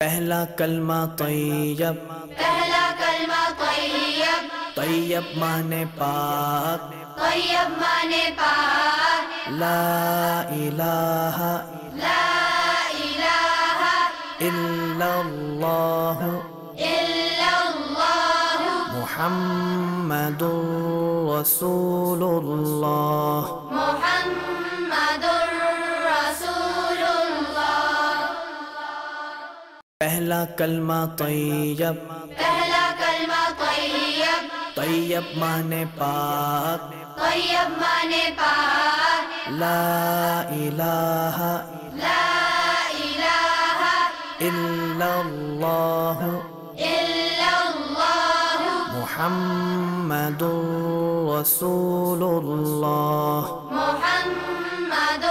پہلا کلمہ طیب، پہلا کلمہ طیب، طیب مانے پاک، طیب مانے پاک، لا الہ لا الہ الا اللہ الا اللہ محمد رسول اللہ۔ محمد رسول اللہ۔ پہلا کلمہ طیب، پہلا کلمہ طیب، طیب مانے پاک، طیب مانے پاک، لا الہ لا الہ الا اللہ الا اللہ محمد رسول اللہ۔ محمد